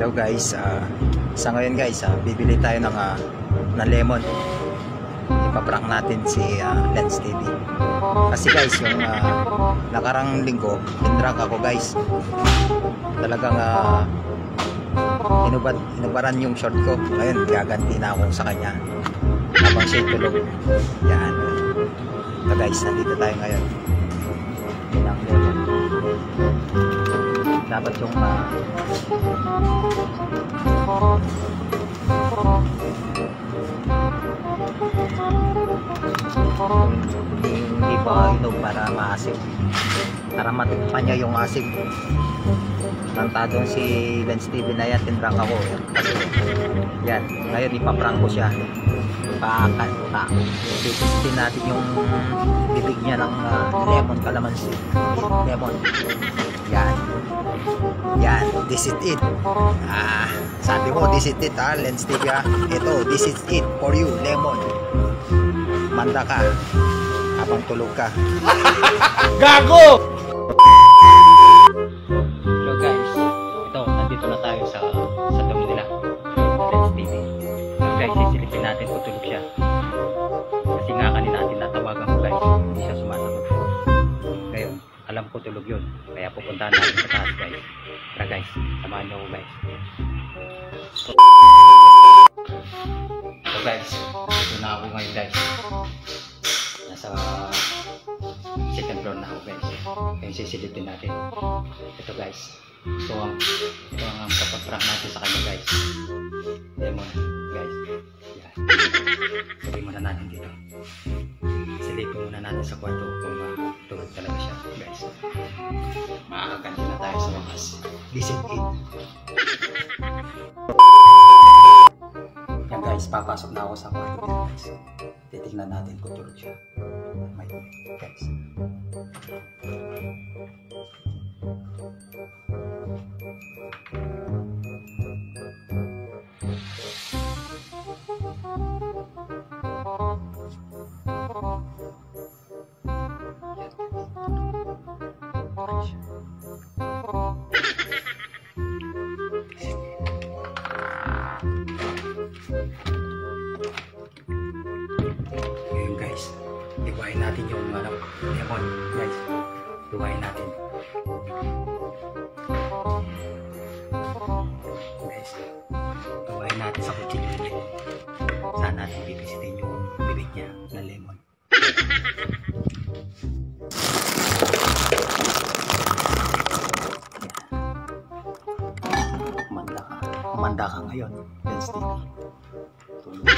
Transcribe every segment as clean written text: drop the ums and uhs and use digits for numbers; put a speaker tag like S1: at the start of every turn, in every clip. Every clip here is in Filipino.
S1: Hello guys, sa ngayon guys, bibili tayo ng lemon. Ipaprank natin si Lens TV. Kasi guys, yung nakarang linggo, tinrank ako guys. Talagang inubaran yung short ko. Ngayon, gaganti na ako sa kanya habang siya tulog. Yan. So guys, nandito tayo ngayon. Ng lemon. Dapat yung hindi pa inog para maasim, para matikpan niya yung asim. Nantadong si Lens TV na yan, tinrank ako kasi yan, ngayon ipaprank ko siya. Bibisitin natin yung bibig niya ng lemon, calamansi lemon. Yan. Yan, this is it. Sabi mo, this is it Lens TV Ito, this is it for you, lemon. Manda ka habang tulog ka.
S2: Gago!
S1: Hello guys, ito, nandito na tayo sa dome nila, Lens TV. Guys, sisilipin natin kung tulog siya. Kasi nga kanina natin natawagan ko guys, hindi siya sumasagot. Ngayon, alam ko tulog yun, kaya pupuntahan natin sa taas guys. Tara guys, samahan nyo ako guys. So guys, ito na ako ngayon guys. Nasa second floor na ako guys. Kaya sisilipin natin. Ito guys, ito ang kapaprank natin sa kanya guys. Lemon guys. Yan. Sabihin muna natin dito. Silipin muna natin sa kwarto kung tulog talaga siya guys. Makakaganti na tayo sa wakas. Listen it. Yan guys, papasok na ako sa kwarto nila guys. Titignan natin kung tulog siya. May guys. Ngayon guys, iwain natin yung lemon guys. Iwain natin guys. Iwain natin sa kutsilyo ulit. Saan natin bibisitin yung bibig niya na lemon. Manda ka ngayon, Lens TV. Tulog.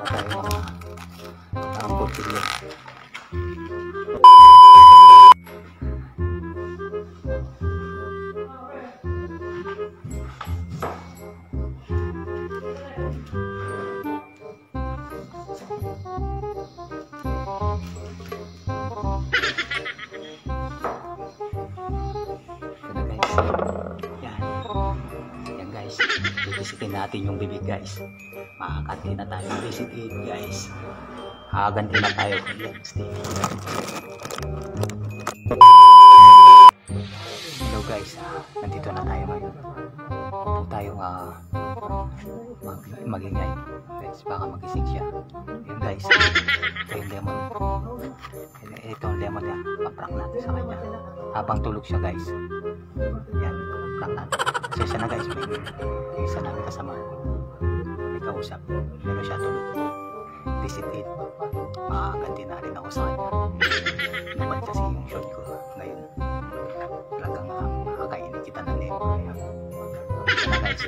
S1: Tayo ang kutsilyo. Bibisitin natin yung bibig guys. Makakanti na tayo ng visit it guys. Haganti na tayo kay Lens TV. Hello guys, nandito na tayo ngayon. Huwag tayo magingay guys, baka magising siya. Yun guys, ito yung lemon. Ito yung lemon yan, paprank natin sa kanya habang tulog siya guys. Yan, prank natin. Kasi siya na guys, may isa namin kasama, may kausap, pero siya tulog. Visit it. Ganti na rin ako sa kanya. Naman kasi yung shot ko ngayon. Talagang makakainin kita ng lemon. Siya na guys.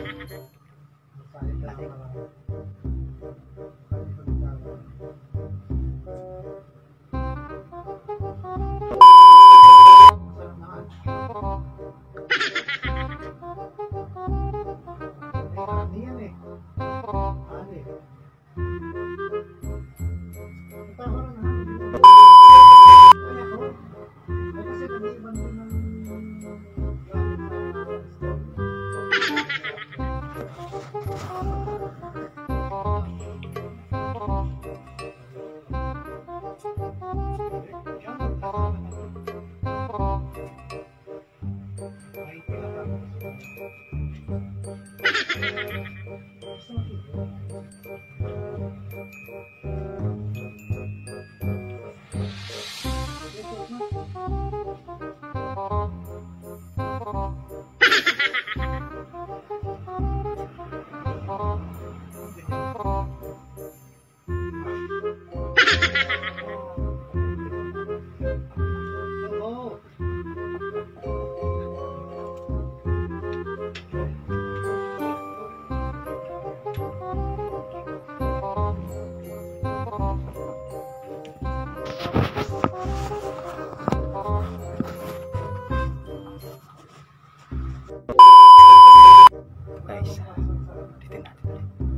S1: Guys, ulitin natin ulit.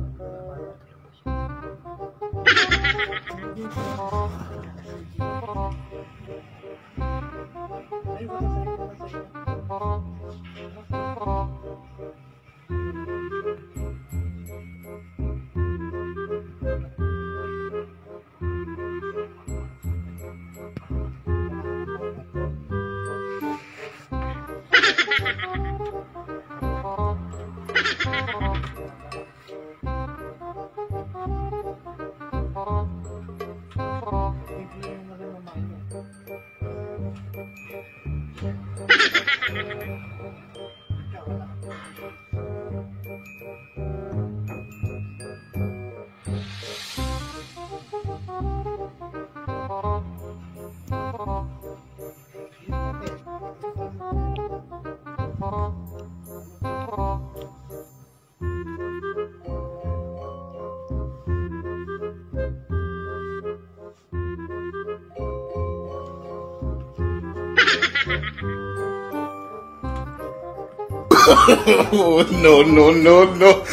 S2: No, no, no, no.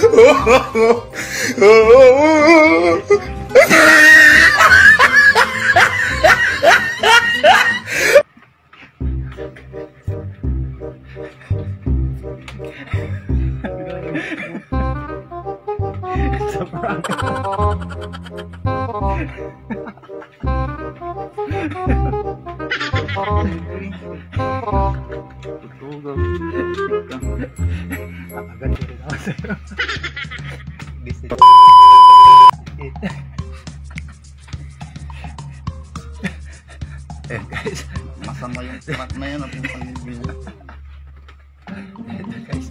S1: It's a prank. Nakaganda rin ako sa'yo. Business. Ayan guys.
S3: Masama yung spot na yan at yung panibig.
S1: Ito guys.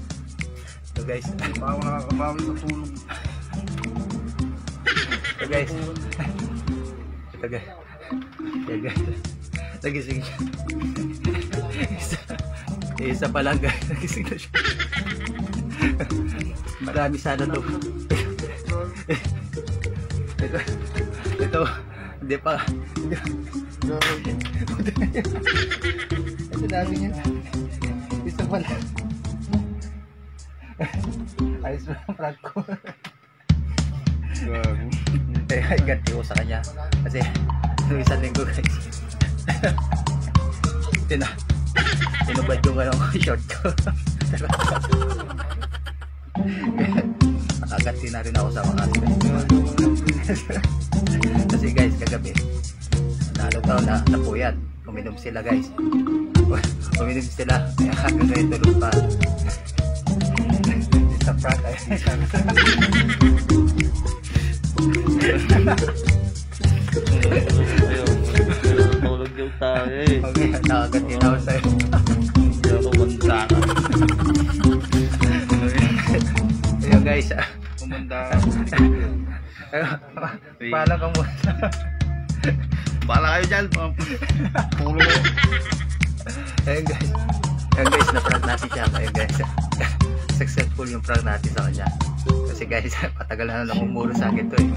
S1: Ito guys.
S3: Bawa nakakabawi sa tulong.
S1: Ito guys. Ito guys. Ito guys. Nagising siya. Isa pa lang guys. Nagising na siya. Marami sana to. Ito. Hindi pa. Ito dami niya. Isa pa lang. Ayos mo ang prank ko. Ay, ganti ko sa kanya. Kasi, nung isang linggo guys. Tinubad yung short ko. Nakaganti na rin ako sa mga kasi guys, kagabi nalutaw na napuyat. Uminom sila guys. Uminom sila. Kaya kagabi tulog pa. Sa prank ay
S3: Tulog yung tayo eh.
S1: okay, nakaganti na ako sa'yo.
S3: Hindi ako kumanda ka.
S1: Ayun guys.
S3: Kumanda ka.
S1: Paalam ka muna.
S3: Bahala kayo dyan. Pulo mo.
S1: Ayun guys. Ayun guys, na-prank natin siya. Ayun guys. Successful yung prank natin sa kanya. Kasi guys, patagal na namumuro sa akin to eh.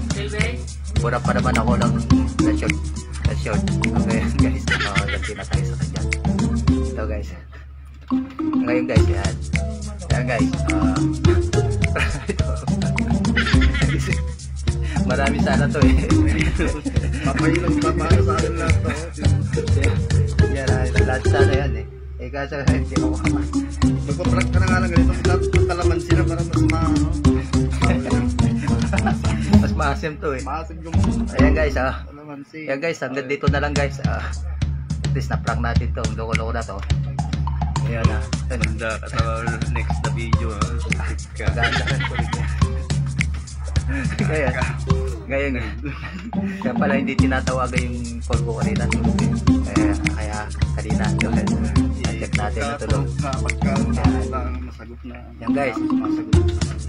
S1: Mura pa naman ako lang na-short. Okay guys, nakaganti na tayo sa kanya. Ito guys. Ngayon guys, yan. Yan guys. Ito. Marami sana to eh.
S3: Papailang papalo sa akin lahat to.
S1: Yan, lahat sana yan eh. Eh kasi hindi ako kaman.
S3: Magpa-prank ka na nga lang ganito. Ang kalamansi na para mas
S1: Mas maasim to eh.
S3: maasig yung
S1: Ayan guys
S3: kalamansi.
S1: Ayan guys, hanggang dito na lang guys. At least na-prank natin to. Ang loko-loko na to. Ayan na.
S3: Ganda katawa next na video.
S1: Ganda ka ko rin. Ngayon, kaya pala hindi tinatawagan yung call ko kanina. Kaya kanina, check natin na tulog.
S3: Masagot na.
S1: Yan guys.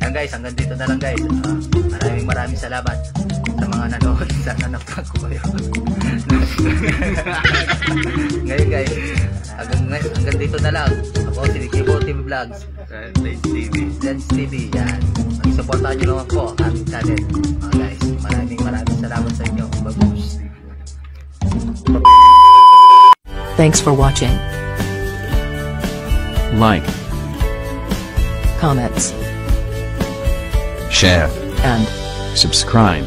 S1: Yan guys, hanggang dito na lang guys. Maraming salamat sa mga nanood. Sana na-prank ko kayo. Ngayon guys, hanggang dito na lang. Ako si Kibo TV Vlogs. Dance TV. Yan. Mag-supportahan nyo naman po ang aming channel. Guys, maraming salamat sa inyo. Bagus.
S4: Thanks for watching.
S5: Like,
S4: Comments
S5: share,
S4: and
S5: subscribe.